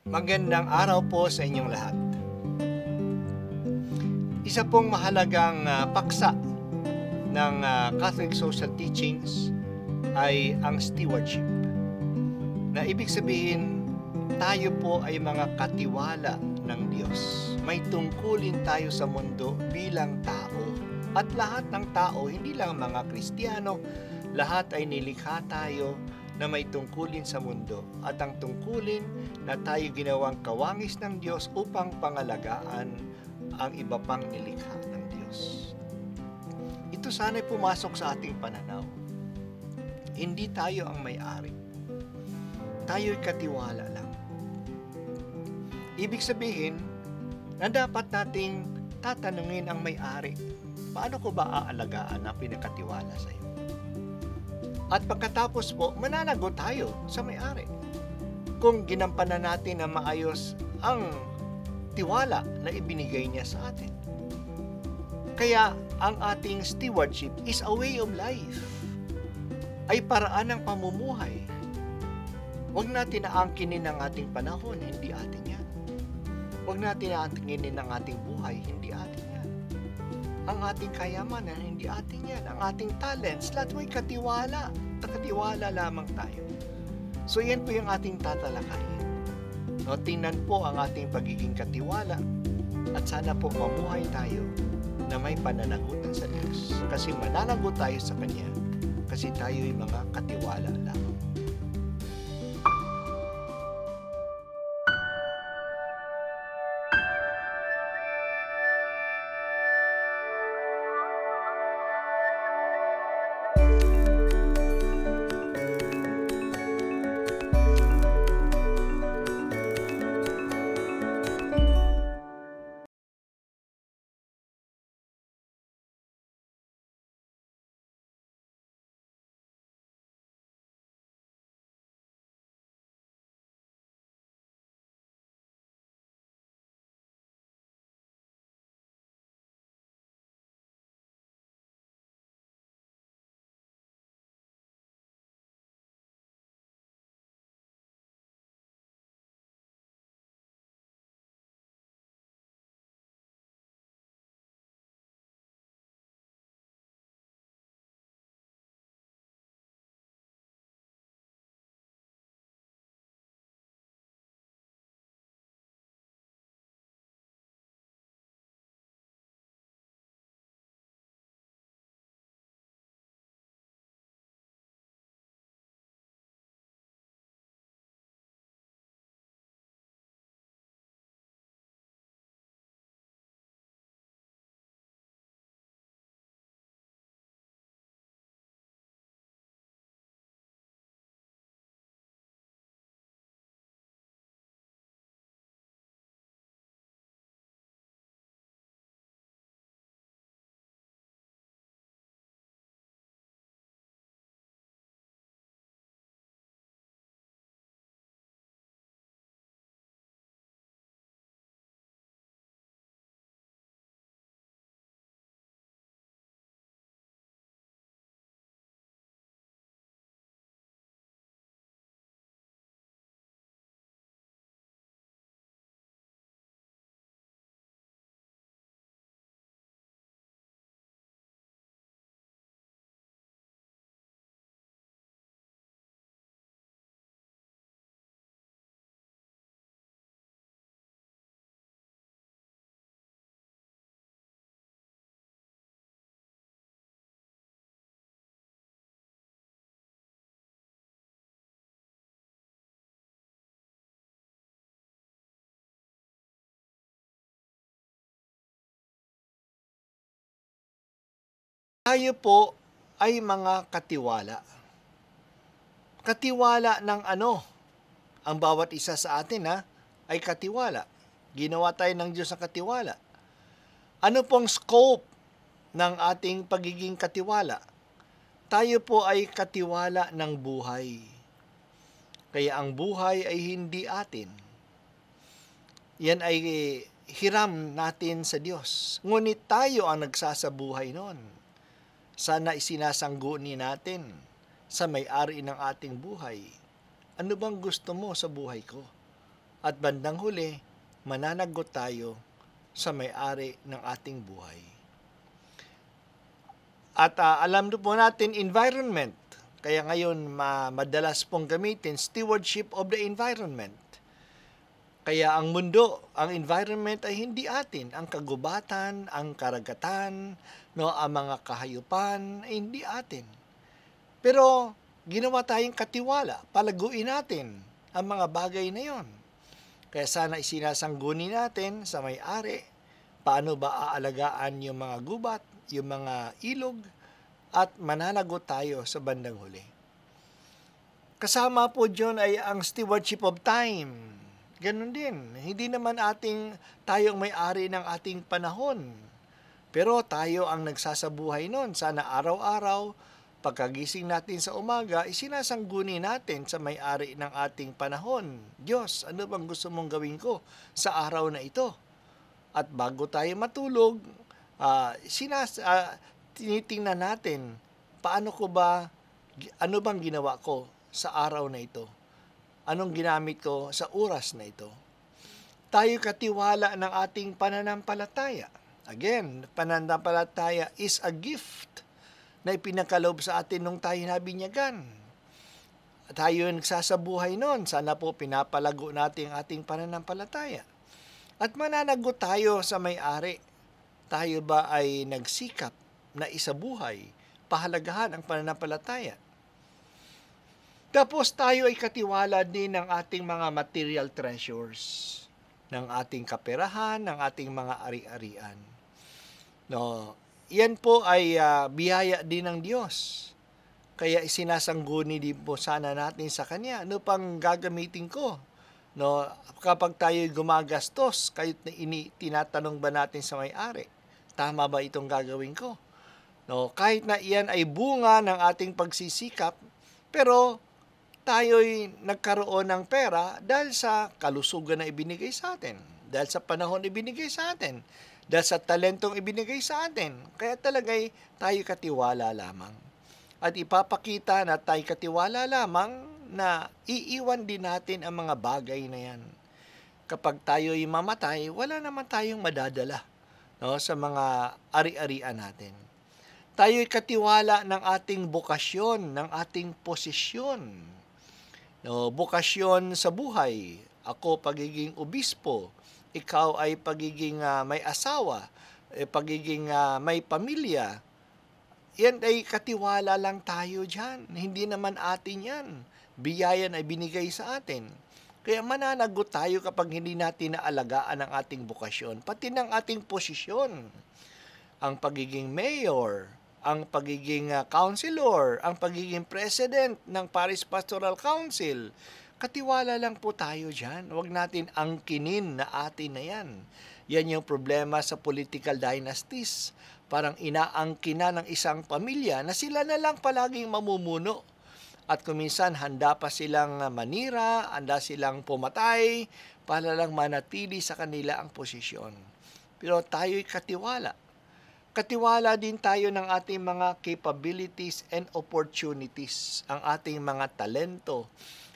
Magandang araw po sa inyong lahat. Isa pong mahalagang paksa ng Catholic Social Teachings ay ang stewardship. Na ibig sabihin, tayo po ay mga katiwala ng Diyos. May tungkulin tayo sa mundo bilang tao. At lahat ng tao, hindi lang mga Kristiyano, lahat ay nilikha tayo na may tungkulin sa mundo, at ang tungkulin na tayo ginawang kawangis ng Diyos upang pangalagaan ang iba pang nilikha ng Diyos. Ito sana'y pumasok sa ating pananaw. Hindi tayo ang may-ari. Tayo'y katiwala lang. Ibig sabihin na dapat nating tatanungin ang may-ari, paano ko ba aalagaan ang pinakatiwala sa iyo? At pagkatapos po, mananagot tayo sa may-ari. Kung ginampanan natin na maayos ang tiwala na ibinigay niya sa atin. Kaya ang ating stewardship is a way of life. Ay paraan ng pamumuhay. Huwag natin naangkinin ang ating panahon, hindi atin yan. Huwag natin naangkinin ang ating buhay, hindi atin yan. Ang ating kayamanan, hindi atin yan. Ang ating talents, lahat mo'y katiwala. Katiwala lamang tayo. So yan po yung ating tatalakayin. No, tingnan po ang ating pagiging katiwala at sana po mamuhay tayo na may pananagutan sa Diyos. Kasi mananagot tayo sa Kanya kasi tayo'y mga katiwala lamang. Tayo po ay mga katiwala. Katiwala ng ano? Ang bawat isa sa atin ay katiwala. Ginawa tayo ng Diyos sa katiwala. Ano pong scope ng ating pagiging katiwala? Tayo po ay katiwala ng buhay. Kaya ang buhay ay hindi atin. Yan ay hiram natin sa Diyos. Ngunit tayo ang nagsasabuhay noon. Sana isinasangguni natin sa may-ari ng ating buhay. Ano bang gusto mo sa buhay ko? At bandang huli, mananagot tayo sa may-ari ng ating buhay. At alam po natin, environment. Kaya ngayon, madalas pong gamitin, stewardship of the environment. Kaya ang mundo, ang environment ay hindi atin. Ang kagubatan, ang karagatan, ang mga kahayupan ay hindi atin. Pero ginawa tayong katiwala, palaguin natin ang mga bagay na yon. Kaya sana isinasangguni natin sa may-ari, paano ba aalagaan yung mga gubat, yung mga ilog, at mananagot tayo sa bandang huli. Kasama po dyan ay ang stewardship of time. Ganon din. Hindi naman tayo ang may-ari ng ating panahon. Pero tayo ang nagsasabuhay nun. Sana araw-araw, pagkagising natin sa umaga, isinasangguni natin sa may-ari ng ating panahon. Diyos, ano bang gusto mong gawin ko sa araw na ito? At bago tayo matulog, tinitingnan natin, ano bang ginawa ko sa araw na ito? Anong ginamit ko sa oras na ito? Tayo katiwala ng ating pananampalataya. Again, pananampalataya is a gift na ipinakalob sa atin nung tayo nabinyagan. Tayo nagsasabuhay nun. Sana po pinapalago natin ang ating pananampalataya. At mananagot tayo sa may-ari. Tayo ba ay nagsikap na isabuhay, pahalagahan ang pananampalataya? Tapos tayo ay katiwala din ng ating mga material treasures, ng ating kaperahan, ng ating mga ari-arian. Yan po ay biyaya din ng Diyos. Kaya isinasangguni din po sana natin sa Kanya. Ano pang gagamitin ko? Kapag tayo gumagastos, kahit na tinatanong ba natin sa may-ari, tama ba itong gagawin ko? Kahit na iyan ay bunga ng ating pagsisikap, pero tayo'y nagkaroon ng pera dahil sa kalusugan na ibinigay sa atin, dahil sa panahon ibinigay sa atin, dahil sa talentong ibinigay sa atin. Kaya talagay tayo katiwala lamang. At ipapakita na tayo katiwala lamang na iiwan din natin ang mga bagay na yan. Kapag tayo'y mamatay, wala naman tayong madadala sa mga ari-arian natin. Tayo'y katiwala ng ating bokasyon, ng ating posisyon. Bokasyon sa buhay. Ako pagiging obispo, ikaw ay pagiging may asawa, pagiging may pamilya. Yan ay katiwala lang tayo dyan. Hindi naman atin yan. Biyaya na binigay sa atin. Kaya mananagot tayo kapag hindi natin naalagaan ang ating bokasyon, pati ng ating posisyon. Ang pagiging mayor, ang pagiging councilor, ang pagiging president ng Parish Pastoral Council. Katiwala lang po tayo dyan. Huwag natin angkinin na atin na yan. Yan yung problema sa political dynasties. Parang inaangkina ng isang pamilya na sila na lang palaging mamumuno. At kuminsan handa pa silang manira, handa silang pumatay, para lang manatili sa kanila ang posisyon. Pero tayo'y katiwala. Katiwala din tayo ng ating mga capabilities and opportunities, ang ating mga talento,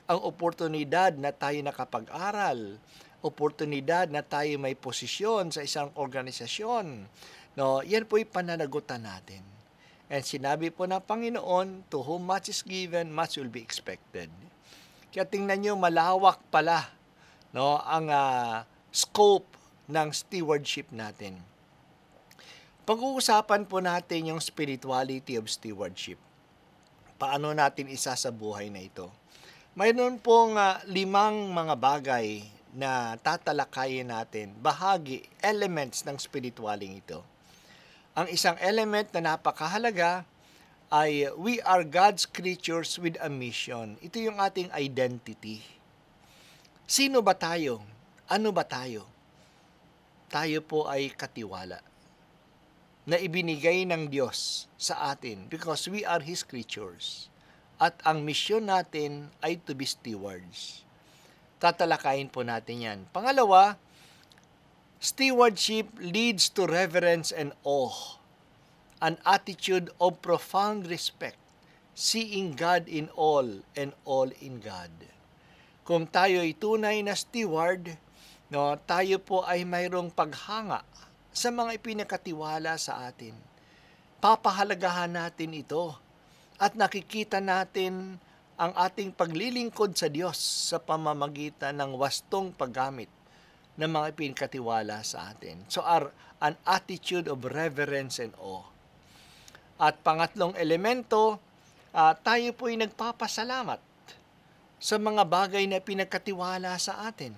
ang oportunidad na tayo nakapag-aral, oportunidad na tayo may posisyon sa isang organisasyon. Yan po'y pananagutan natin. And sinabi po ng Panginoon, to whom much is given, much will be expected. Kaya tingnan nyo, malawak pala ang scope ng stewardship natin. Pag-uusapan po natin yung spirituality of stewardship. Paano natin isasabuhay na ito? Mayroon pong 5 mga bagay na tatalakayin natin, bahagi, elements ng spiritualing ito. Ang isang element na napakahalaga ay we are God's creatures with a mission. Ito yung ating identity. Sino ba tayo? Ano ba tayo? Tayo po ay katiwala na ibinigay ng Diyos sa atin because we are His creatures. At ang misyon natin ay to be stewards. Tatalakayin po natin yan. Pangalawa, stewardship leads to reverence and awe, an attitude of profound respect, seeing God in all and all in God. Kung tayo ay tunay na steward, no, tayo po ay mayroong paghanga sa mga ipinakatiwala sa atin. Papahalagahan natin ito at nakikita natin ang ating paglilingkod sa Diyos sa pamamagitan ng wastong paggamit ng mga ipinakatiwala sa atin. So an attitude of reverence and awe. At pangatlong elemento, tayo po ay nagpapasalamat sa mga bagay na pinagkatiwala sa atin.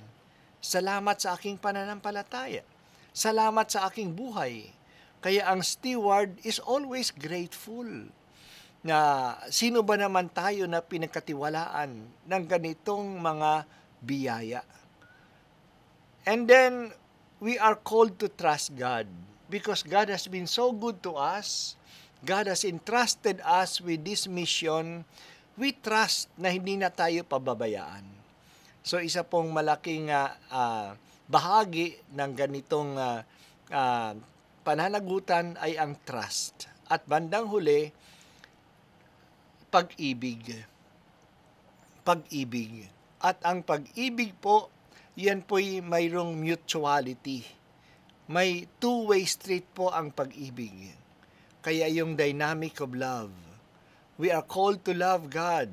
Salamat sa aking pananampalataya. Salamat sa aking buhay. Kaya ang steward is always grateful. Na sino ba naman tayo na pinagkatiwalaan ng ganitong mga biyaya? And then, we are called to trust God because God has been so good to us. God has entrusted us with this mission. We trust na hindi na tayo pababayaan. So isa pong malaking bahagi ng ganitong pananagutan ay ang trust. At bandang huli, pag-ibig. Pag-ibig. At ang pag-ibig po, yan po'y mayroong mutuality. May two-way street po ang pag-ibig. Kaya yung dynamic of love. We are called to love God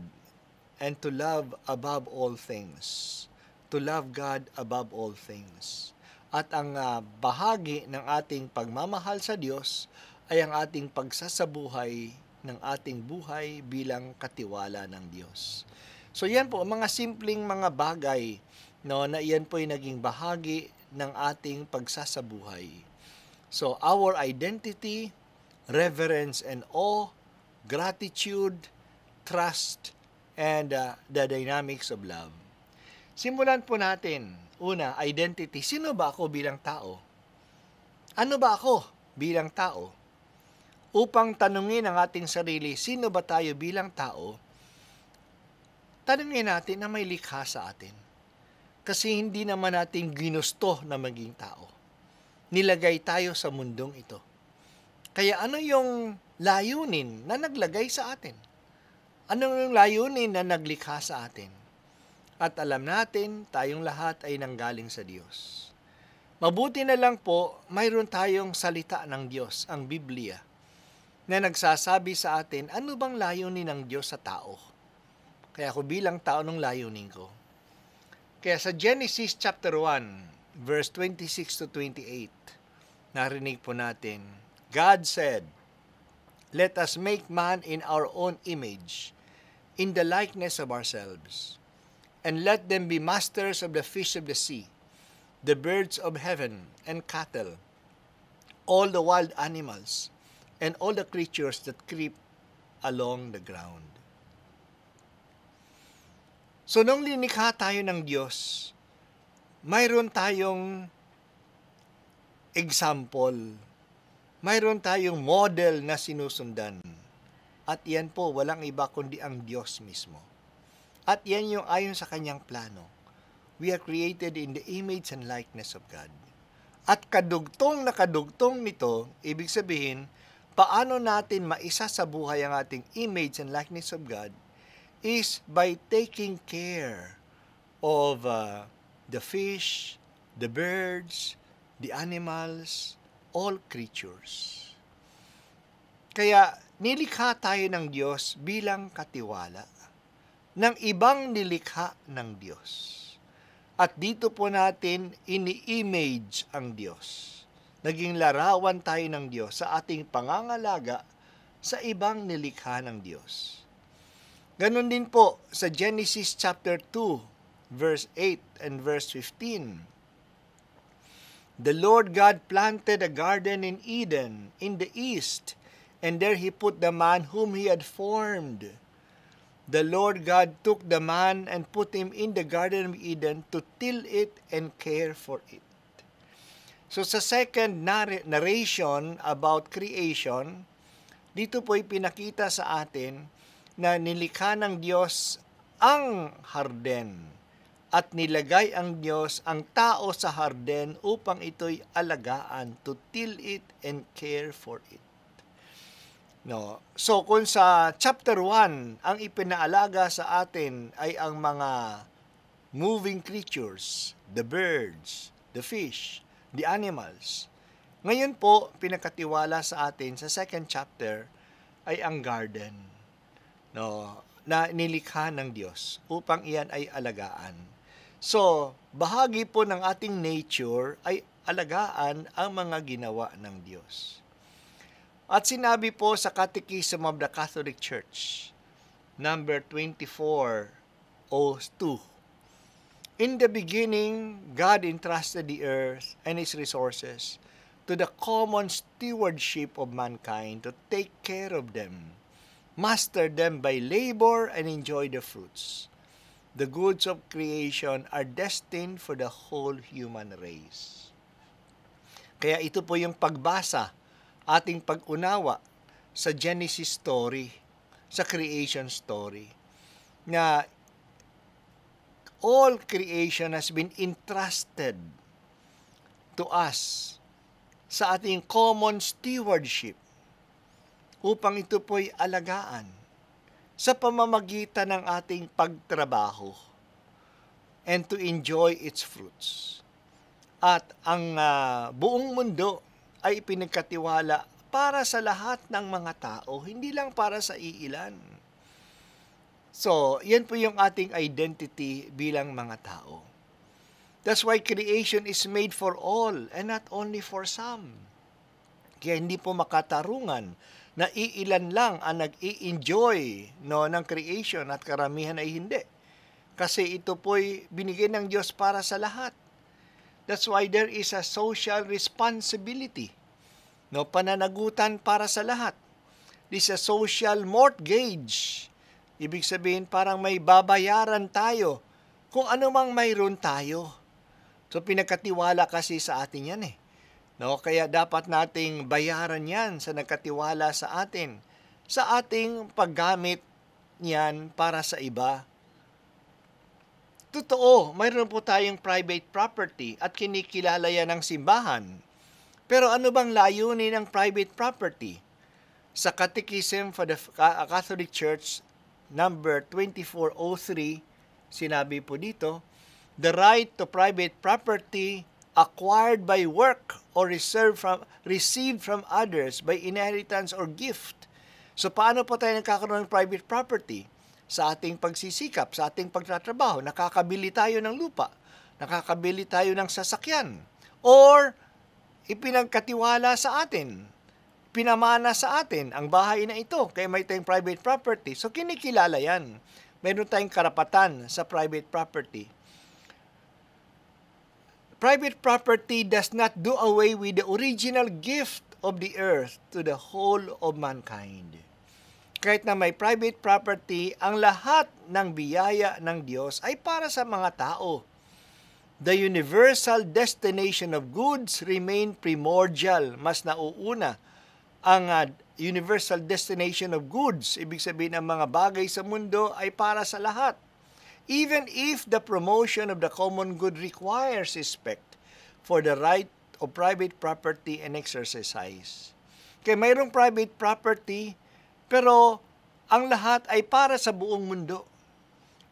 and to love above all things. To love God above all things. At ang bahagi ng ating pagmamahal sa Diyos ay ang ating pagsasabuhay ng ating buhay bilang katiwala ng Diyos. So yan po, mga simpleng mga bagay, no, na yan po ay naging bahagi ng ating pagsasabuhay. So our identity, reverence and awe, gratitude, trust, and the dynamics of love. Simulan po natin. Una, identity. Sino ba ako bilang tao? Ano ba ako bilang tao? Upang tanungin ang ating sarili, sino ba tayo bilang tao? Tanungin natin na may likha sa atin. Kasi hindi naman natin ginusto na maging tao. Nilagay tayo sa mundong ito. Kaya ano yung layunin na naglagay sa atin? Ano yung layunin na naglikha sa atin? At alam natin, tayong lahat ay nanggaling sa Diyos. Mabuti na lang po, mayroon tayong salita ng Diyos, ang Biblia, na nagsasabi sa atin, ano bang layunin ng Diyos sa tao? Kaya ako bilang tao ng layunin ko. Kaya sa Genesis chapter 1, verse 26 to 28, narinig po natin, God said, "Let us make man in our own image, in the likeness of ourselves, and let them be masters of the fish of the sea, the birds of heaven, and cattle, all the wild animals, and all the creatures that creep along the ground." So, nung linikha tayo ng Diyos, mayroon tayong example, mayroon tayong model na sinusundan. At yan po, walang iba kundi ang Diyos mismo. At yan yung ayon sa kanyang plano. We are created in the image and likeness of God. At kadugtong na kadugtong nito, ibig sabihin, paano natin maisa sa buhay ang ating image and likeness of God is by taking care of the fish, the birds, the animals, all creatures. Kaya nilikha tayo ng Diyos bilang katiwala ng ibang nilikha ng Diyos. At dito po natin ini-image ang Diyos. Naging larawan tayo ng Diyos sa ating pangangalaga sa ibang nilikha ng Diyos. Ganon din po sa Genesis chapter 2, verse 8 and verse 15. The Lord God planted a garden in Eden in the east, and there He put the man whom He had formed. The Lord God took the man and put him in the Garden of Eden to till it and care for it. So sa second narration about creation, dito po ipinakita sa atin na nilikha ng Diyos ang harden at nilagay ang Diyos ang tao sa harden upang ito'y alagaan, to till it and care for it. No. So kung sa chapter 1, ang ipinaalaga sa atin ay ang mga moving creatures, the birds, the fish, the animals. Ngayon po, pinakatiwala sa atin sa second chapter ay ang garden, no, na nilikha ng Diyos upang iyan ay alagaan. So, bahagi po ng ating nature ay alagaan ang mga ginawa ng Diyos. At sinabi po sa Catechism of the Catholic Church, number 2402, in the beginning, God entrusted the earth and its resources to the common stewardship of mankind to take care of them, master them by labor, and enjoy the fruits. The goods of creation are destined for the whole human race. Kaya ito po yung pagbasa, ating pag-unawa sa Genesis story, sa creation story, na all creation has been entrusted to us sa ating common stewardship upang ito po'y alagaan sa pamamagitan ng ating pagtrabaho and to enjoy its fruits. At ang buong mundo ay pinagkatiwala para sa lahat ng mga tao, hindi lang para sa iilan. So, yan po yung ating identity bilang mga tao. That's why creation is made for all and not only for some. Kaya hindi po makatarungan na iilan lang ang nag-i-enjoy ng creation at karamihan ay hindi. Kasi ito po'y binigay ng Diyos para sa lahat. That's why there is a social responsibility. Pananagutan para sa lahat. This is a social mortgage. Ibig sabihin parang may babayaran tayo kung ano mang mayroon tayo. So pinagkatiwala kasi sa atin yan kaya dapat nating bayaran yan sa nagkatiwala sa atin, sa ating paggamit niyan para sa iba. Totoo, mayroon po tayong private property at kinikilala yan ng simbahan. Pero ano bang layunin ng private property? Sa Catechism for the Catholic Church, number 2403, sinabi po dito, the right to private property acquired by work or received from others by inheritance or gift. So paano po tayo nagkakaroon ng private property? Sa ating pagsisikap, sa ating pagtatrabaho, nakakabili tayo ng lupa, nakakabili tayo ng sasakyan, or ipinagkatiwala sa atin, pinamana sa atin ang bahay na ito, kaya may tayong private property. So kinikilala yan. Meron tayong karapatan sa private property. Private property does not do away with the original gift of the earth to the whole of mankind. Kahit na may private property, ang lahat ng biyaya ng Diyos ay para sa mga tao. The universal destination of goods remain primordial. Mas nauuna ang universal destination of goods. Ibig sabihin, ang mga bagay sa mundo ay para sa lahat. Even if the promotion of the common good requires respect for the right of private property and exercise. Kaya mayroong private property, pero ang lahat ay para sa buong mundo.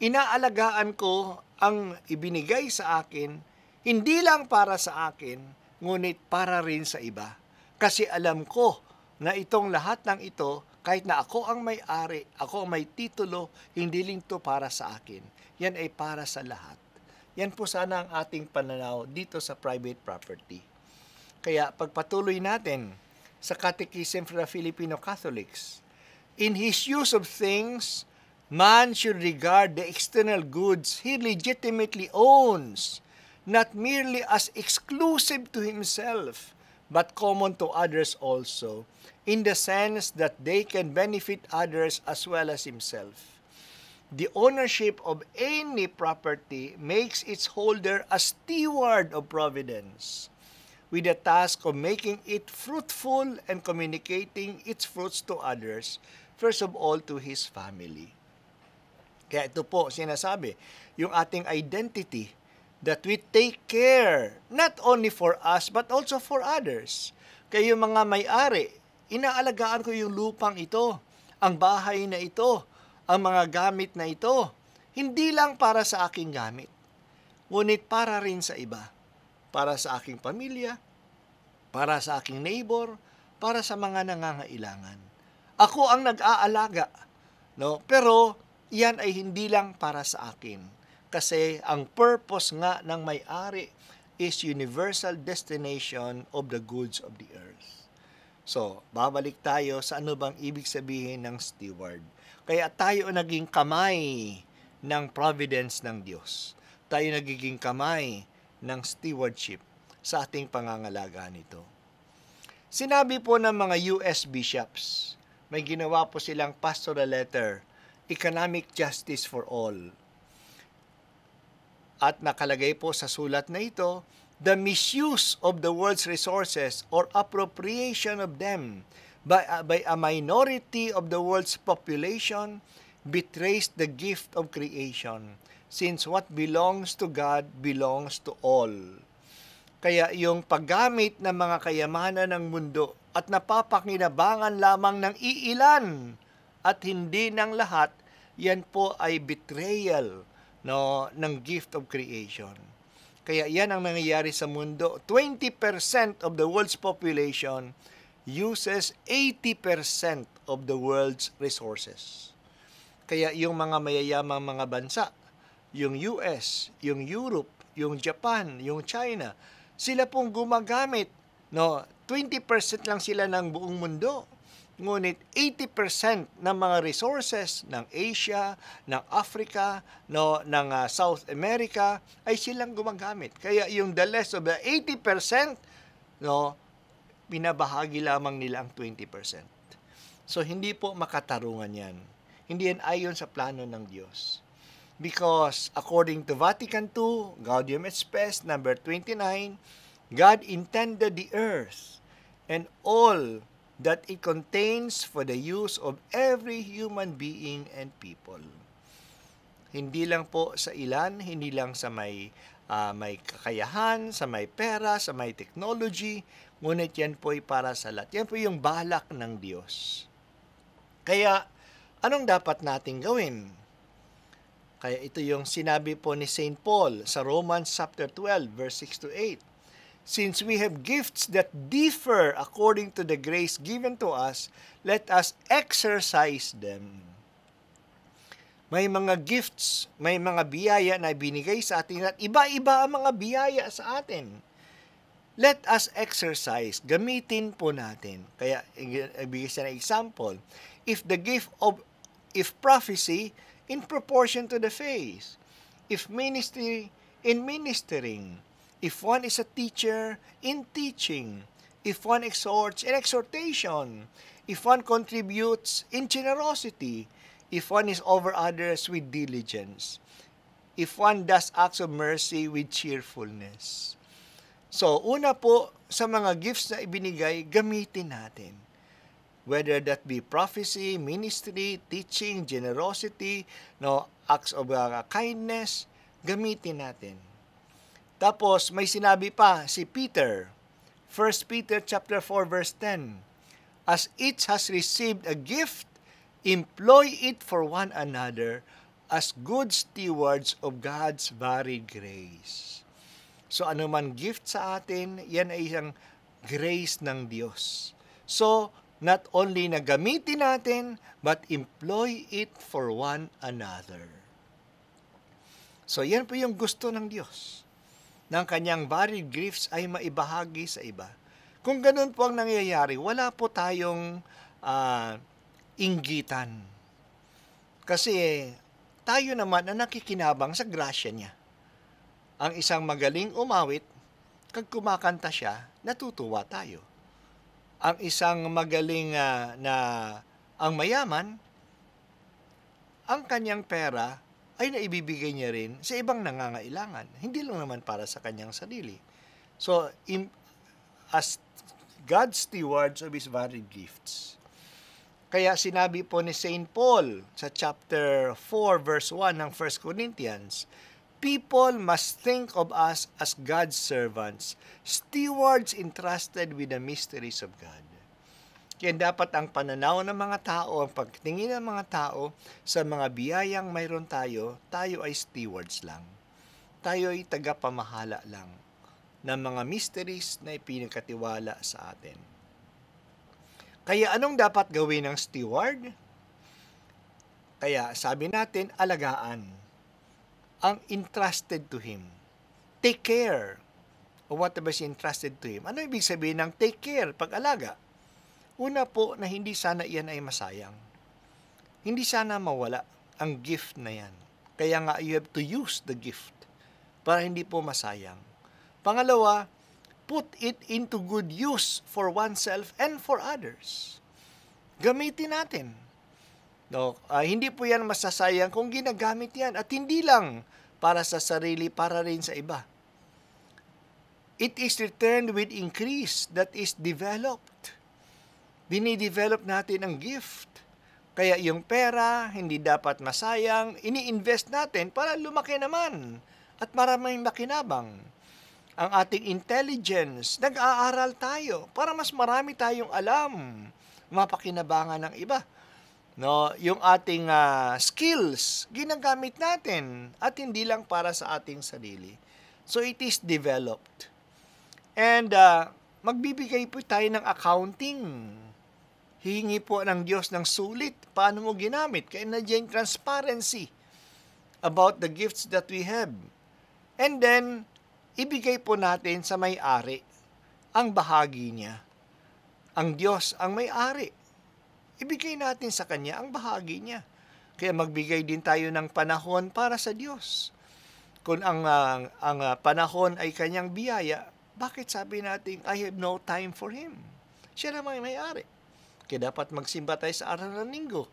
Inaalagaan ko ang ibinigay sa akin, hindi lang para sa akin, ngunit para rin sa iba. Kasi alam ko na itong lahat ng ito, kahit na ako ang may-ari, ako ang may titulo, hindi lang ito para sa akin. Yan ay para sa lahat. Yan po sana ang ating pananaw dito sa private property. Kaya pagpatuloy natin sa Catechism for the Filipino Catholics, in his use of things, man should regard the external goods he legitimately owns, not merely as exclusive to himself, but common to others also, in the sense that they can benefit others as well as himself. The ownership of any property makes its holder a steward of providence, with the task of making it fruitful and communicating its fruits to others, first of all to his family. Kaya ito po sinasabi, yung ating identity, that we take care not only for us but also for others. Kaya yung mga may-ari, inaalagaan ko yung lupang ito, ang bahay na ito, ang mga gamit na ito, hindi lang para sa aking gamit, ngunit para rin sa iba. Para sa aking pamilya, para sa aking neighbor, para sa mga nangangailangan. Ako ang nag-aalaga, no? Pero yan ay hindi lang para sa akin. Kasi ang purpose nga ng may-ari is universal destination of the goods of the earth. So, babalik tayo sa ano bang ibig sabihin ng steward. Kaya tayo naging kamay ng providence ng Diyos. Tayo nagiging kamay ng stewardship sa ating pangangalaga nito. Sinabi po ng mga US bishops, may ginawa po silang pastoral letter, Economic Justice for All. At nakalagay po sa sulat na ito, the misuse of the world's resources or appropriation of them by a minority of the world's population betrays the gift of creation, since what belongs to God belongs to all. Kaya yung paggamit ng mga kayamanan ng mundo at napapakinabangan lamang ng iilan at hindi ng lahat, yan po ay betrayal, no, ng gift of creation. Kaya yan ang nangyayari sa mundo. 20% of the world's population uses 80% of the world's resources. Kaya yung mga mayayamang mga bansa, yung US, yung Europe, yung Japan, yung China, sila pong gumagamit, no, 20% lang sila ng buong mundo. Ngunit 80% ng mga resources ng Asia, ng Africa, no, ng South America ay silang gumagamit. Kaya yung the less of the 80%, no, binabahagi lamang nila ang 20%. So hindi po makatarungan yan. Hindi yan ayon sa plano ng Diyos. Because according to Vatican II, Gaudium et Spes, number 29, God intended the earth and all that it contains for the use of every human being and people. Hindi lang po sa ilan, hindi lang sa may kakayahan, sa may pera, sa may technology, ngunit yan po ay para sa lahat. Yan po yung balak ng Diyos. Kaya, anong dapat nating gawin? Kaya ito yung sinabi po ni St. Paul sa Romans chapter 12, verse 6 to 8. Since we have gifts that differ according to the grace given to us, let us exercise them. May mga gifts, may mga biyaya na binigay sa atin at iba-iba ang mga biyaya sa atin. Let us exercise, gamitin po natin. Kaya, ibigay siya ng example. If prophecy, in proportion to the faith. If ministry, in ministering. If one is a teacher, in teaching. If one exhorts, in exhortation. If one contributes, in generosity. If one is over others, with diligence. If one does acts of mercy, with cheerfulness. So, una po, sa mga gifts na ibinigay, gamitin natin. Whether that be prophecy, ministry, teaching, generosity, no, acts of kindness, gamitin natin. Tapos, may sinabi pa si Peter, 1 Peter chapter 4, verse 10, as each has received a gift, employ it for one another as good stewards of God's varied grace. So, ano man gift sa atin, yan ay isang grace ng Diyos. So, not only na gamitin natin, but employ it for one another. So, yan po yung gusto ng Diyos. Ng kanyang varied gifts ay maibahagi sa iba. Kung ganun po ang nangyayari, wala po tayong inggitan. Kasi tayo naman ang nakikinabang sa grasya niya. Ang isang magaling umawit, kag kumakanta siya, natutuwa tayo. Ang isang magaling ang mayaman, ang kanyang pera ay naibibigay niya rin sa ibang nangangailangan. Hindi lang naman para sa kanyang sarili. So, as God's stewards of His varied gifts. Kaya sinabi po ni St. Paul sa chapter 4, verse 1 ng 1 Corinthians, people must think of us as God's servants, stewards entrusted with the mysteries of God. Kaya dapat ang pananaw ng mga tao, ang pagtingin ng mga tao sa mga biyayang mayroon tayo ay stewards lang. tayo'y tagapamahala lang ng mga mysteries na ipinagkatiwala sa atin. Kaya anong dapat gawin ng steward? Kaya sabi natin, alagaan ang entrusted to him. Take care of whatever is entrusted to him. Ano ibig sabihin ng take care, pag-alaga? Una po na hindi sana iyan ay masayang. Hindi sana mawala ang gift na yan. Kaya nga, you have to use the gift para hindi po masayang. Pangalawa, put it into good use for oneself and for others. Gamitin natin. No, hindi po yan masasayang kung ginagamit yan. At hindi lang para sa sarili, para rin sa iba. It is returned with increase that is developed. Dinidevelop natin ang gift. Kaya yung pera, hindi dapat masayang, ini-invest natin para lumaki naman at maraming makinabang. Ang ating intelligence, nag-aaral tayo para mas marami tayong alam, mapakinabangan ng iba. No, yung ating skills, ginagamit natin at hindi lang para sa ating sarili. So it is developed. And magbibigay po tayo ng accounting. Hihingi po ng Diyos ng sulit. Paano mo ginamit? Kaya nandiyan transparency about the gifts that we have. And then, ibigay po natin sa may-ari ang bahagi niya. Ang Diyos ang may-ari. Ibigay natin sa Kanya ang bahagi niya. Kaya magbigay din tayo ng panahon para sa Diyos. Kung ang panahon ay Kanyang biyaya, bakit sabi natin, I have no time for Him? Siya naman may-ari. Kaya dapat magsimba tayo sa araw ng linggo.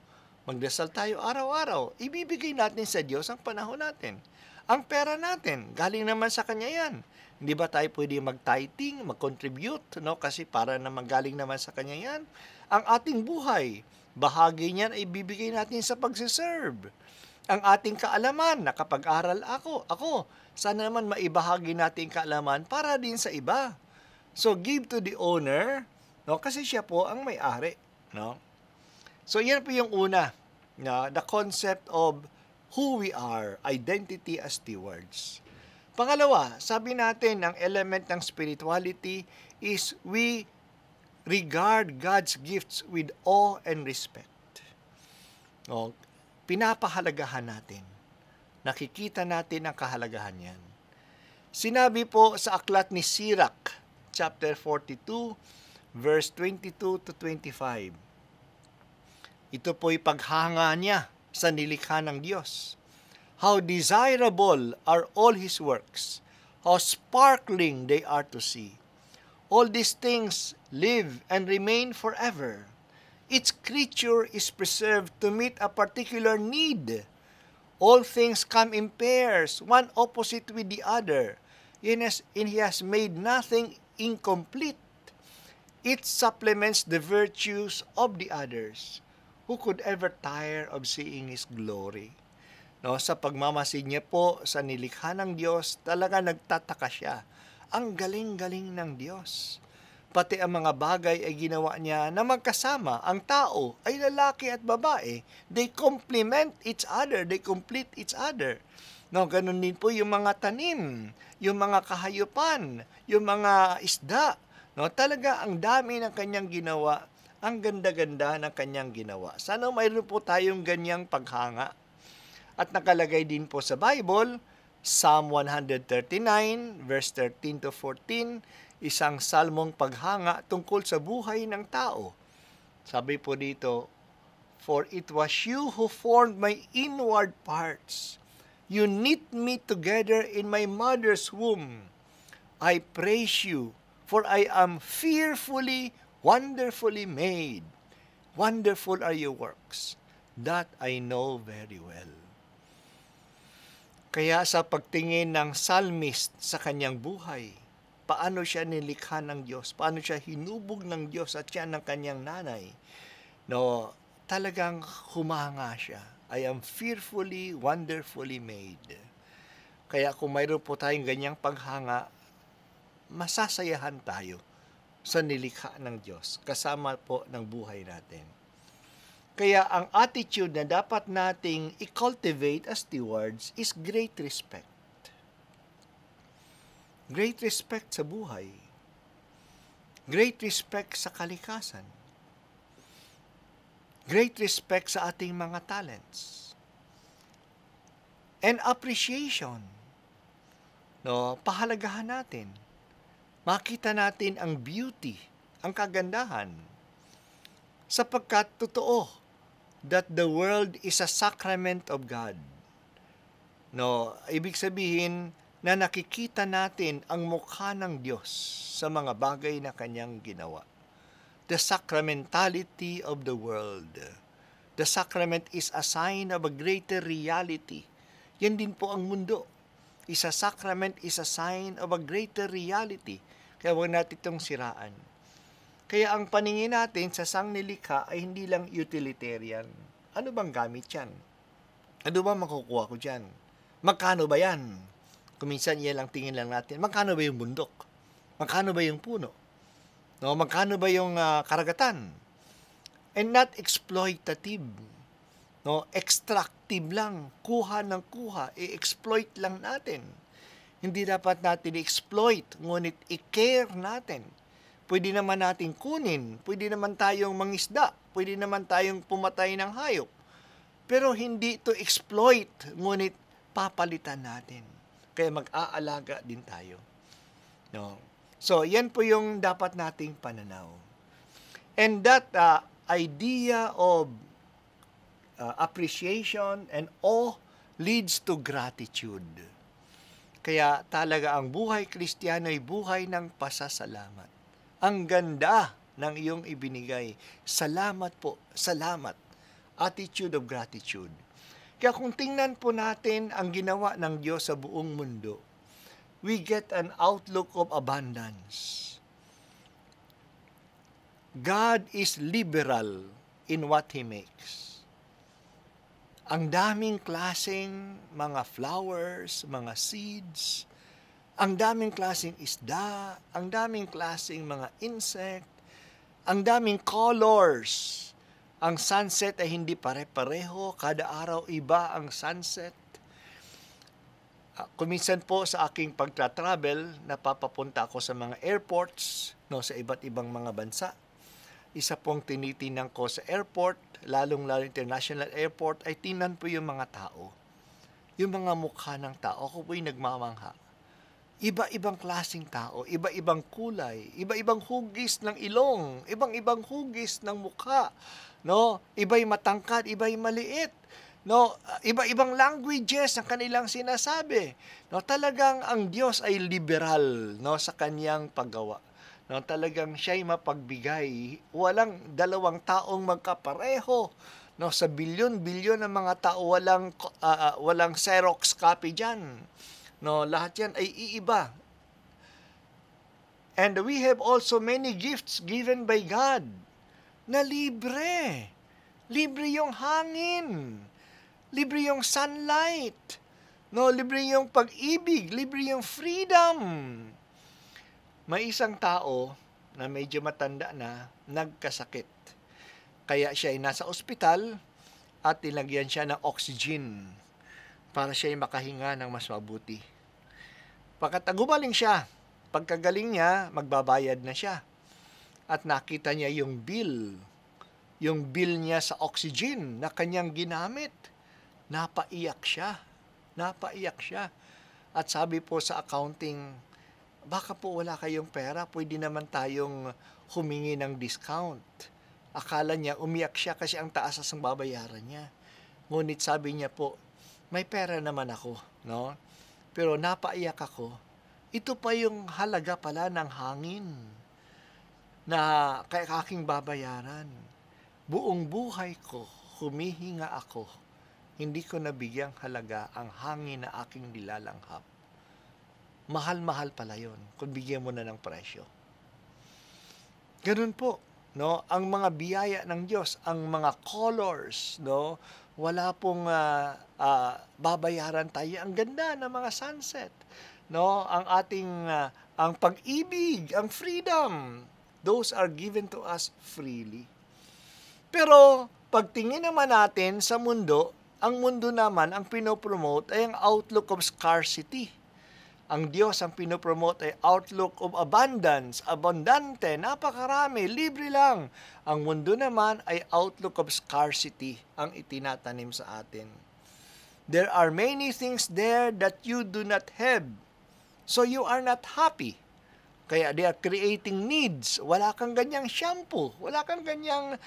Magdasal tayo araw-araw. Ibibigay natin sa Diyos ang panahon natin. Ang pera natin, galing naman sa Kanya yan. Hindi ba tayo pwede mag-tithing, mag-contribute? No? Kasi para naman galing naman sa Kanya yan. Ang ating buhay, bahagi niyan ay ibibigay natin sa pagsiserve. Ang ating kaalaman, nakapag-aral ako, sana naman maibahagi natin kaalaman para din sa iba. So, give to the owner, no? Kasi siya po ang may-ari. No? So, yan po yung una, no? The concept of who we are, identity as stewards. Pangalawa, sabi natin, ang element ng spirituality is we regard God's gifts with awe and respect. No? Pinapahalagahan natin. Nakikita natin ang kahalagahan yan. Sinabi po sa aklat ni Sirach, chapter 42, verse 22 to 25. Ito po'y paghanga niya sa nilikha ng Diyos. How desirable are all His works. How sparkling they are to see. All these things live and remain forever. Each creature is preserved to meet a particular need. All things come in pairs, one opposite with the other. And He has made nothing incomplete. It supplements the virtues of the others. Who could ever tire of seeing His glory? No, sa pagmamasid niya po sa nilikha ng Diyos, talaga nagtataka siya. Ang galing-galing ng Diyos. Pati ang mga bagay ay ginawa niya na magkasama. Ang tao ay lalaki at babae. They complement each other. They complete each other. No, ganun din po yung mga tanim, yung mga kahayupan, yung mga isda. No, talaga ang dami ng Kanyang ginawa. Ang ganda-ganda ng Kanyang ginawa. Sana mayroon po tayong ganyang paghanga. At nakalagay din po sa Bible, Psalm 139, verse 13 to 14, isang salmong paghanga tungkol sa buhay ng tao. Sabi po dito, For it was you who formed my inward parts. You knit me together in my mother's womb. I praise you, for I am fearfully, wonderfully made. Wonderful are your works. That I know very well. Kaya sa pagtingin ng psalmist sa kanyang buhay, paano siya nilikha ng Diyos, paano siya hinubog ng Diyos at siya ng kanyang nanay, no, talagang humanga siya. I am fearfully, wonderfully made. Kaya kung mayroon po tayong ganyang paghanga, masasayahan tayo sa nilikha ng Diyos, kasama po ng buhay natin. Kaya ang attitude na dapat nating i-cultivate as stewards is great respect. great respect sa buhay, great respect sa kalikasan, great respect sa ating mga talents, and appreciation. No, pahalagahan natin. Makita natin ang beauty, ang kagandahan. Sapagkat totoo that the world is a sacrament of God. No, ibig sabihin na nakikita natin ang mukha ng Diyos sa mga bagay na kanyang ginawa. The sacramentality of the world. The sacrament is a sign of a greater reality. Yan din po ang mundo. Sacrament is a sign of a greater reality. Kaya huwag natin itong siraan. Kaya ang paningin natin sa sangnilikha ay hindi lang utilitarian. Ano bang gamit yan? Ano ba makukuha ko dyan? Magkano ba yan? Kuminsan yan lang tingin lang natin. Magkano ba yung bundok? Magkano ba yung puno? No, magkano ba yung karagatan? And not exploitative. No, extractive lang. Kuha ng kuha. I-exploit lang natin. Hindi dapat natin i-exploit, ngunit i-care natin. Pwede naman natin kunin. Pwede naman tayong mangisda. Pwede naman tayong pumatay ng hayop. Pero hindi to exploit, ngunit papalitan natin. Kaya mag-aalaga din tayo. No? So, yan po yung dapat nating pananaw. And that idea of appreciation and awe leads to gratitude. Kaya talaga ang buhay Kristiyano ay buhay ng pasasalamat. Ang ganda ng iyong ibinigay. Salamat po, salamat. Attitude of gratitude. Kaya kung tingnan po natin ang ginawa ng Diyos sa buong mundo, we get an outlook of abundance. God is liberal in what He makes. Ang daming klaseng mga flowers, mga seeds, ang daming klaseng isda, ang daming klaseng mga insect, ang daming colors. Ang sunset ay hindi pare-pareho, kada araw iba ang sunset. Kuminsan po sa aking pagta-travel, napapapunta ako sa mga airports, no, sa iba't ibang mga bansa. Isa pong tinitinan ko sa airport, lalong-lalo international airport, ay tingnan po yung mga tao. Yung mga mukha ng tao, ako po'y nagmamangha. Iba-ibang klaseng tao, iba-ibang kulay, iba-ibang hugis ng ilong, ibang-ibang hugis ng mukha, no? Iba'y matangkad, iba'y maliit, no? Iba-ibang languages ang kanilang sinasabi. No, talagang ang Diyos ay liberal, no, sa kanyang paggawa. No, talagang siya'y mapagbigay. Walang dalawang taong magkapareho. No, sa bilyon-bilyon ng mga tao, walang Xerox copy diyan. No, lahat yan ay iiba. And we have also many gifts given by God na libre. Libre yung hangin. Libre yung sunlight. No, libre yung pag-ibig. Libre yung freedom. May isang tao na medyo matanda na nagkasakit. Kaya siya ay nasa ospital at nilagyan siya ng oxygen para siya ay makahinga ng mas mabuti. Pagkat gumaling siya, pagkagaling niya, magbabayad na siya. At nakita niya yung bill niya sa oxygen na kanyang ginamit. Napaiyak siya. At sabi po sa accounting, baka po wala kayong pera, pwede naman tayong humingi ng discount. Akala niya, umiyak siya kasi ang taas ang babayaran niya. Ngunit sabi niya po, may pera naman ako, no? Pero napaiyak ako. Ito pa yung halaga pala ng hangin na kay aking babayaran. Buong buhay ko, humihinga ako. Hindi ko nabigyang halaga ang hangin na aking nilalanghap. Mahal-mahal pala yun kung bigyan mo na ng presyo. Ganun po, no? Ang mga biyaya ng Diyos, ang mga colors, no? Wala pong babayaran tayo. Ang ganda ng mga sunset, no? Ang ating ang pag-ibig, ang freedom, those are given to us freely. Pero pagtingin naman natin sa mundo, ang mundo naman ang pinopromote ay ang outlook of scarcity. Ang Diyos ang pinopromote ay outlook of abundance, abundante, napakarami, libre lang. Ang mundo naman ay outlook of scarcity ang itinatanim sa atin. There are many things there that you do not have, so you are not happy. Kaya they are creating needs. Wala kang ganyang shampoo, wala kang ganyang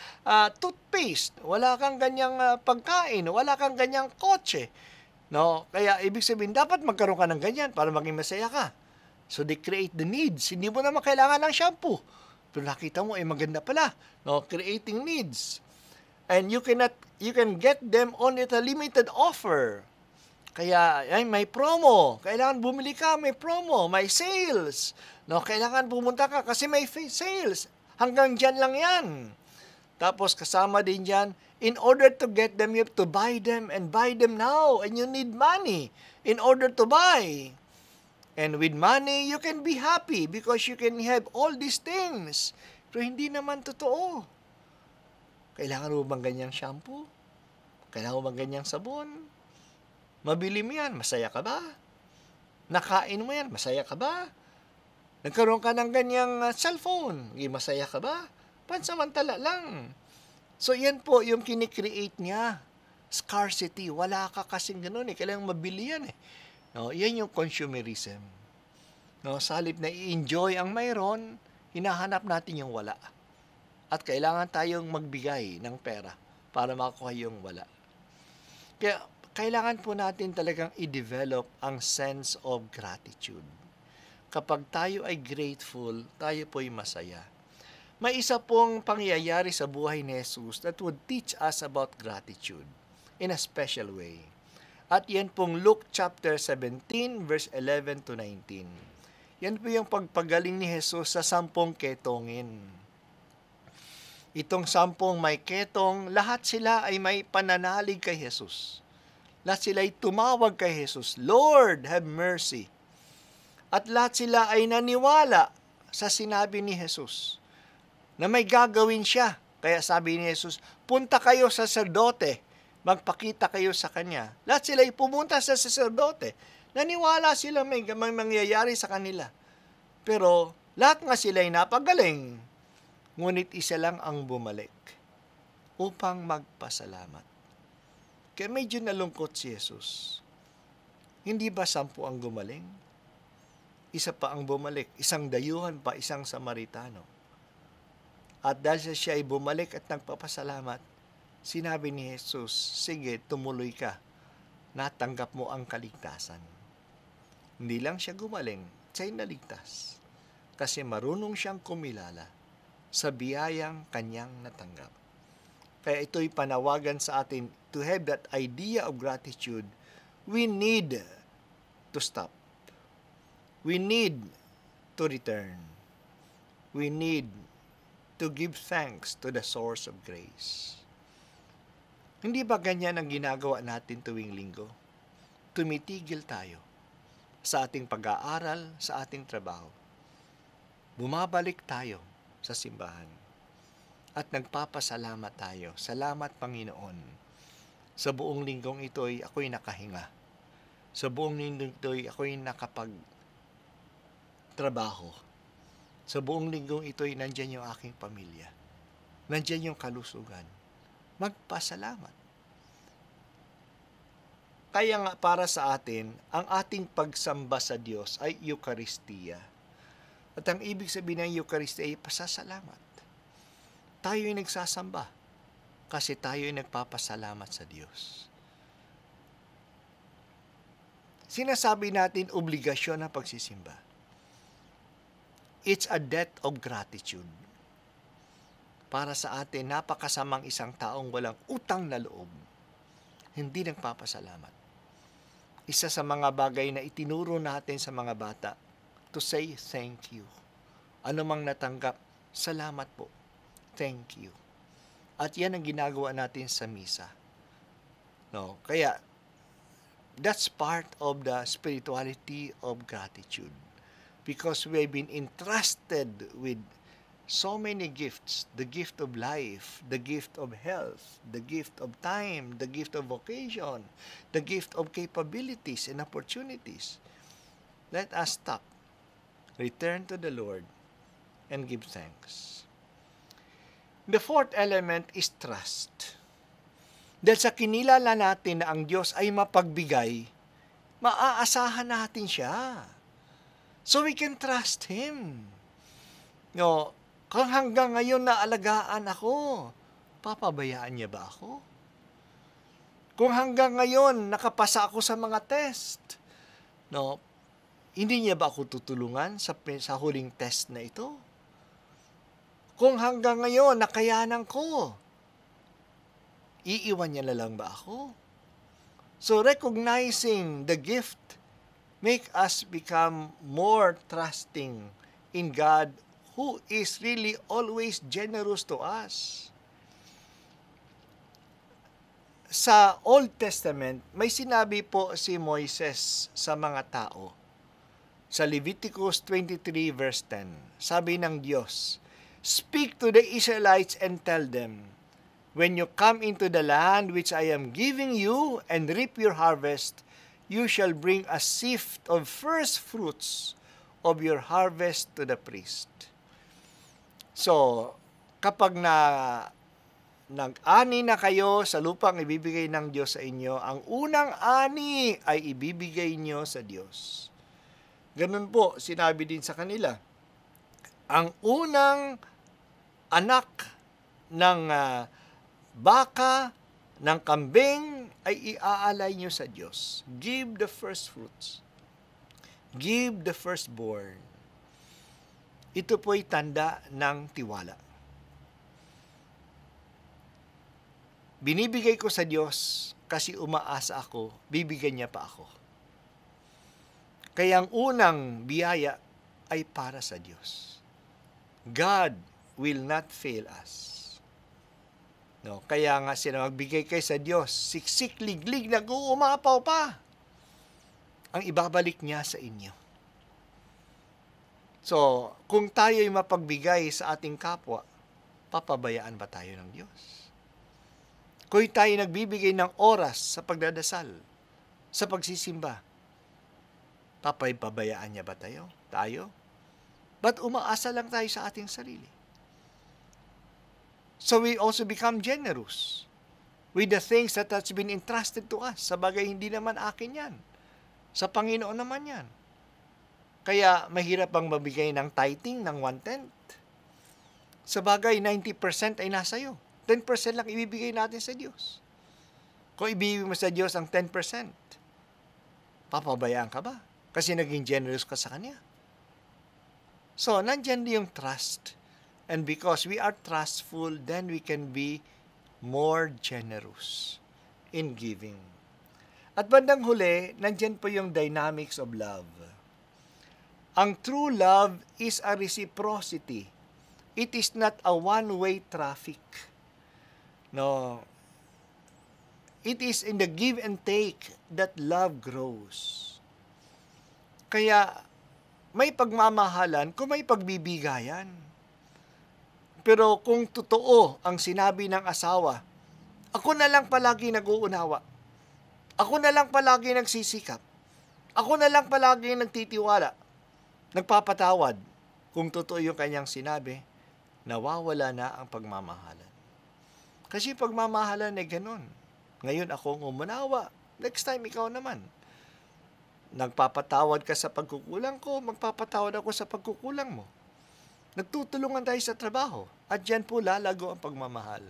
toothpaste, wala kang ganyang pagkain, wala kang ganyang kotse. No? Kaya ibig sabihin, dapat magkaroon ka ng ganyan para maging masaya ka. So they create the needs. Hindi mo naman kailangan ng shampoo. Pero nakita mo, maganda pala. No? Creating needs. And you can get them on at a limited offer. Kaya may promo. Kailangan bumili ka, may promo, may sales. No, kailangan pumunta ka kasi may sales. Hanggang dyan lang yan. Tapos kasama din dyan, in order to get them, you have to buy them and buy them now. And you need money in order to buy. And with money, you can be happy because you can have all these things. Pero hindi naman totoo. Kailangan mo bang ganyang shampoo? Kailangan mo bang ganyang sabon? Mabili mo yan, masaya ka ba? Nakain mo yan, masaya ka ba? Nagkaroon ka ng ganyang cellphone, masaya ka ba? Pansamantala lang. So, yan po yung kinikreate niya. Scarcity. Wala ka kasing ganun Kailangan mabili yan No, yan yung consumerism. No, sa halip na i-enjoy ang mayroon, hinahanap natin yung wala. At kailangan tayong magbigay ng pera para makuha yung wala. Kaya, kailangan po natin talagang i-develop ang sense of gratitude. Kapag tayo ay grateful, tayo po'y masaya. May isa pong pangyayari sa buhay ni Jesus that would teach us about gratitude in a special way. At yan pong Luke chapter 17 verse 11 to 19. Yan po yung pagpagaling ni Jesus sa 10 ketongin. Itong 10 may ketong, lahat sila ay may pananalig kay Jesus. Lahat sila ay tumawag kay Jesus, Lord, have mercy. At lahat sila ay naniwala sa sinabi ni Jesus na may gagawin siya. Kaya sabi ni Jesus, punta kayo sa saserdote, magpakita kayo sa kanya. Lahat sila ay pumunta sa saserdote. Naniwala sila may mangyayari sa kanila. Pero lahat nga sila ay napagaling. Ngunit isa lang ang bumalik upang magpasalamat. Kaya medyo nalungkot si Jesus. Hindi ba 10 ang gumaling? Isa pa ang bumalik, isang dayuhan pa, isang Samaritano. At dahil siya ay bumalik at nagpapasalamat, sinabi ni Jesus, sige, tumuloy ka, natanggap mo ang kaligtasan. Hindi lang siya gumaling, siya'y naligtas. Kasi marunong siyang kumilala sa biyayang kanyang natanggap. Kaya ito'y panawagan sa atin to have that idea of gratitude. We need to stop. We need to return. We need to give thanks to the source of grace. Hindi ba ganyan ang ginagawa natin tuwing linggo? Tumitigil tayo sa ating pag-aaral, sa ating trabaho. Bumabalik tayo sa simbahan at nagpapasalamat tayo. Salamat, Panginoon. Sa buong linggong ito'y ako'y nakahinga. Sa buong linggong ito'y ako'y nakapagtrabaho. Sa buong linggong ito'y nandyan yung aking pamilya. Nandyan yung kalusugan. Magpasalamat. Kaya nga para sa atin, ang ating pagsamba sa Diyos ay Eucharistia. At ang ibig sabihin ng Eucharistia ay pasasalamat. Tayo ay nagsasamba kasi tayo ay nagpapasalamat sa Diyos. Sinasabi natin obligasyon ng pagsisimba. It's a debt of gratitude. Para sa atin, napakasamang isang taong walang utang na loob. Hindi nagpapasalamat. Isa sa mga bagay na itinuro natin sa mga bata, to say thank you. Ano mang natanggap, salamat po. Thank you. At yan ang ginagawa natin sa misa. No? Kaya, that's part of the spirituality of gratitude. Because we have been entrusted with so many gifts, the gift of life, the gift of health, the gift of time, the gift of vocation, the gift of capabilities and opportunities. let us stop, return to the Lord, and give thanks. The fourth element is trust. Dahil sa kinilala natin na ang Diyos ay mapagbigay, maaasahan natin siya. So we can trust Him. No, kung hanggang ngayon naalagaan ako, papabayaan niya ba ako? Kung hanggang ngayon nakapasa ako sa mga test, no, hindi niya ba ako tutulungan sa huling test na ito? Kung hanggang ngayon nakayanan ko, iiwan niya na lang ba ako? So recognizing the gift make us become more trusting in God who is really always generous to us. Sa Old Testament, may sinabi po si Moises sa mga tao. Sa Leviticus 23 verse 10, sabi ng Diyos, "Speak to the Israelites and tell them, when you come into the land which I am giving you and reap your harvest, you shall bring a sift of first fruits of your harvest to the priest." So, kapag nag-ani na kayo sa lupang ibibigay ng Diyos sa inyo, ang unang ani ay ibibigay nyo sa Diyos. Ganun po, sinabi din sa kanila. Ang unang anak ng baka, ng kambing, ay iaalay nyo sa Diyos. Give the first fruits. Give the firstborn. Ito po'y tanda ng tiwala. Binibigay ko sa Diyos kasi umaasa ako, bibigyan niya pa ako. Kaya ang unang biyaya ay para sa Diyos. God will not fail us. No, kaya nga sila magbigay kayo sa Diyos, siksik, liglig, nag-uumapaw pa. Ang ibabalik niya sa inyo. So, kung tayo'y mapagbigay sa ating kapwa, papabayaan ba tayo ng Diyos? Kung tayo nagbibigay ng oras sa pagdadasal, sa pagsisimba, papabayaan niya ba tayo? Ba't umaasa lang tayo sa ating sarili? So we also become generous with the things that has been entrusted to us. Sa bagay, hindi naman akin yan. Sa Panginoon naman yan. Kaya mahirap bang mabigay ng tithing ng 1/10? Sa bagay, 90% ay nasa iyo. 10% lang ibibigay natin sa Diyos. Kung ibibigay mo sa Diyos ang 10%, papabayaan ka ba? Kasi naging generous ka sa Kanya. So, nandyan yung trust. And because we are trustful, then we can be more generous in giving. At bandang huli, nandyan po yung dynamics of love. Ang true love is a reciprocity. It is not a one-way traffic. No. It is in the give and take that love grows. Kaya, may pagmamahalan kung may pagbibigayan. Pero kung totoo ang sinabi ng asawa, ako na lang palagi nag-uunawa. Ako na lang palagi nagsisikap. Ako na lang palagi nagtitiwala. Nagpapatawad. Kung totoo yung kanyang sinabi, nawawala na ang pagmamahalan. Kasi pagmamahalan ay ganun. Ngayon ako ang umunawa. Next time, ikaw naman. Nagpapatawad ka sa pagkukulang ko, magpapatawad ako sa pagkukulang mo. Nagtutulungan tayo sa trabaho. At dyan po lalago ang pagmamahal.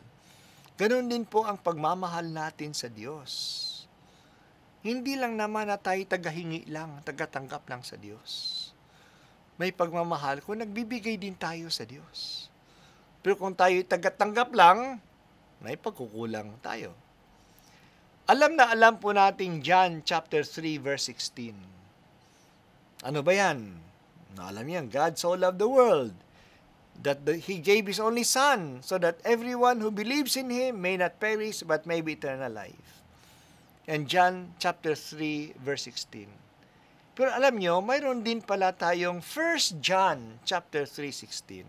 Ganun din po ang pagmamahal natin sa Diyos. Hindi lang naman na tayo tagahingi lang, tagatanggap lang sa Diyos. May pagmamahal kung nagbibigay din tayo sa Diyos. Pero kung tayo tagatanggap lang, may pagkukulang tayo. Alam na alam po natin John chapter 3 verse 16. Ano ba yan? Alam yan, God so loved the world that He gave His only Son so that everyone who believes in Him may not perish but may be eternal life. And John chapter 3 verse 16. Pero alam nyo, mayroon din pala tayong 1 John chapter 3:16.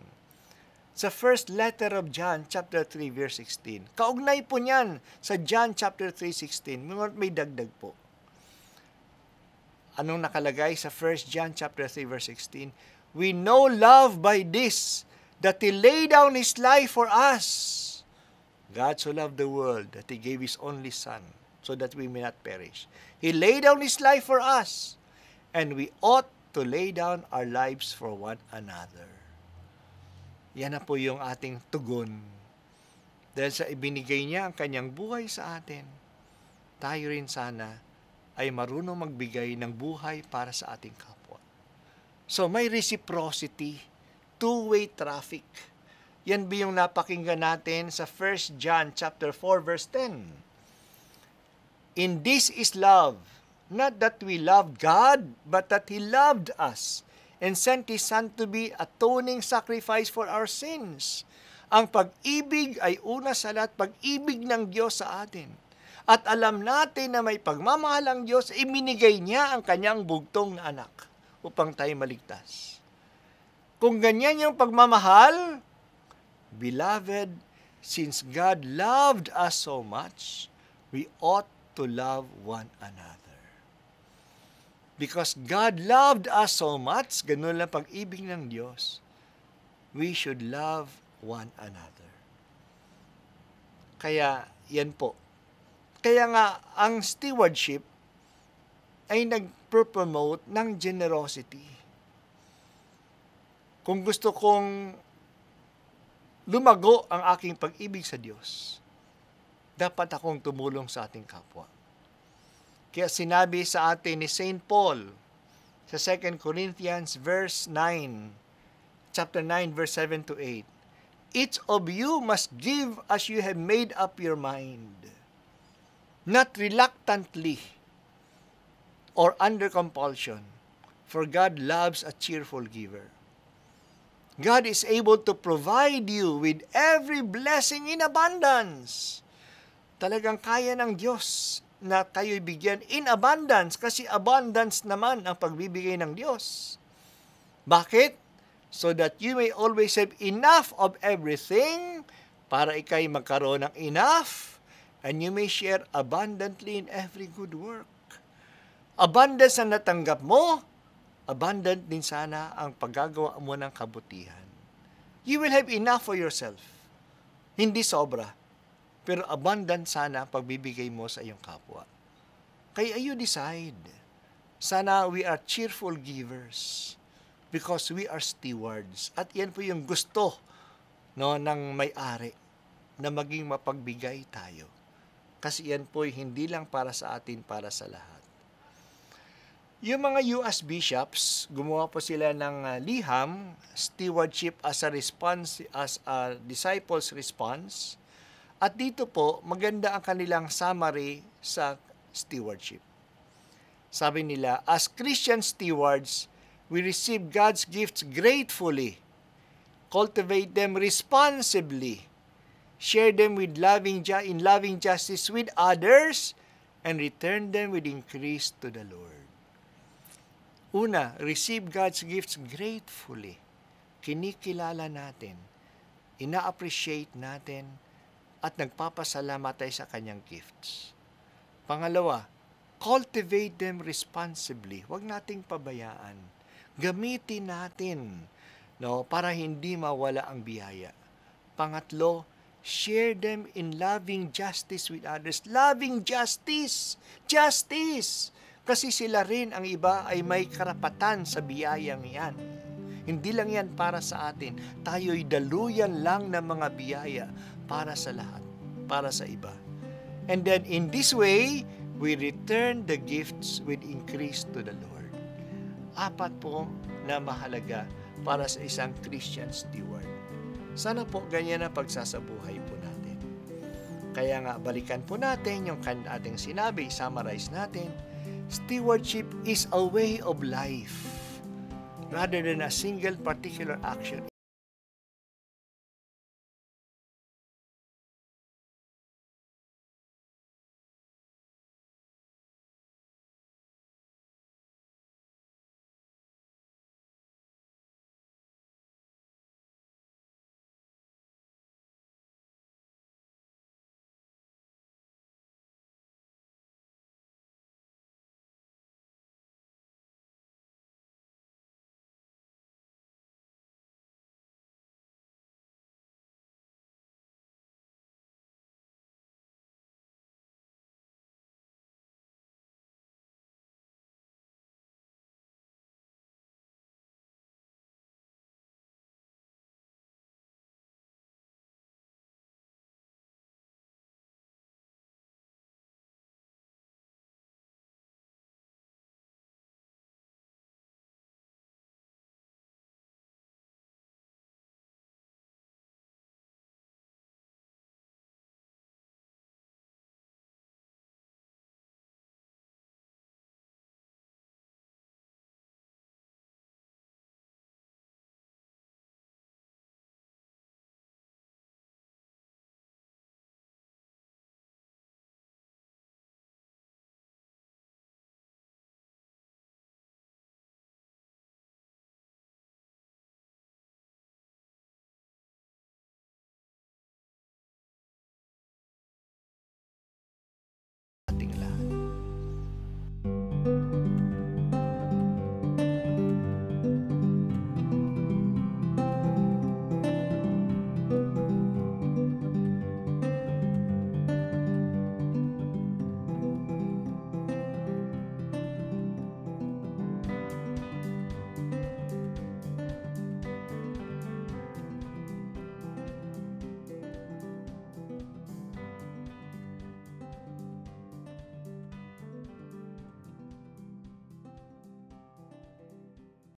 Sa first letter of John chapter 3 verse 16. Kaugnay po niyan sa John chapter 3:16. May dagdag po. Anong nakalagay sa 1 John chapter 3 verse 16? We know love by this, that He laid down His life for us. God so loved the world that He gave His only Son, so that we may not perish. He laid down His life for us, and we ought to lay down our lives for one another. Yan na po yung ating tugon. Dahil sa ibinigay niya ang kanyang buhay sa atin, tayo rin sana ay marunong magbigay ng buhay para sa ating kapwa. So may reciprocity, two-way traffic. Yan ba yung napakinggan natin sa 1 John chapter 4 verse 10? In this is love, not that we loved God, but that He loved us and sent His Son to be atoning sacrifice for our sins. Ang pag-ibig ay una sa lahat, pag-ibig ng Diyos sa atin. At alam natin na may pagmamahal ang Diyos, iminigay niya ang kanyang bugtong na anak upang tayo maligtas. Kung ganyan yung pagmamahal, beloved, since God loved us so much, we ought to love one another. Because God loved us so much, ganun lang pag-ibig ng Diyos, we should love one another. Kaya, yan po. Kaya nga, ang stewardship ay nag-promote ng generosity. Kung gusto kong lumago ang aking pag-ibig sa Diyos, dapat akong tumulong sa ating kapwa. Kaya sinabi sa atin ni St. Paul sa 2 Corinthians verse 9, chapter 9 verse 7 to 8, each of you must give as you have made up your mind, not reluctantly or under compulsion, for God loves a cheerful giver. God is able to provide you with every blessing in abundance. Talagang kaya ng Diyos na kayo'y bigyan in abundance, kasi abundance naman ang pagbibigay ng Diyos. Bakit? So that you may always have enough of everything, para ikay magkaroon ng enough, and you may share abundantly in every good work. Abundance na natanggap mo, abundant din sana ang paggagawa mo ng kabutihan. You will have enough for yourself. Hindi sobra, pero abundant sana pagbibigay mo sa iyong kapwa. Kaya you decide. Sana we are cheerful givers because we are stewards. At yan po yung gusto, no, ng may-ari, na maging mapagbigay tayo. Kasi yan po hindi lang para sa atin, para sa lahat. Yung mga US bishops, gumawa po sila ng liham, stewardship as a response, as a disciple's response. At dito po, maganda ang kanilang summary sa stewardship. Sabi nila, as Christian stewards, we receive God's gifts gratefully, cultivate them responsibly, share them with in loving justice with others, and return them with increase to the Lord. Una, receive God's gifts gratefully. Kinikilala natin, ina-appreciate natin, at nagpapasalamat tayo sa kanyang gifts. Pangalawa, cultivate them responsibly. Huwag nating pabayaan. Gamitin natin, no, para hindi mawala ang biyaya. Pangatlo, share them in loving justice with others. Loving justice! Justice! Kasi sila rin, ang iba, ay may karapatan sa biyayang yan. Hindi lang yan para sa atin. Tayo'y daluyan lang ng mga biyaya para sa lahat, para sa iba. And then in this way, we return the gifts with increase to the Lord. Apat po na mahalaga para sa isang Christian steward. Sana po ganyan ang pagsasabuhay po natin. Kaya nga, balikan po natin yung ating sinabi, summarize natin. Stewardship is a way of life rather than a single particular action.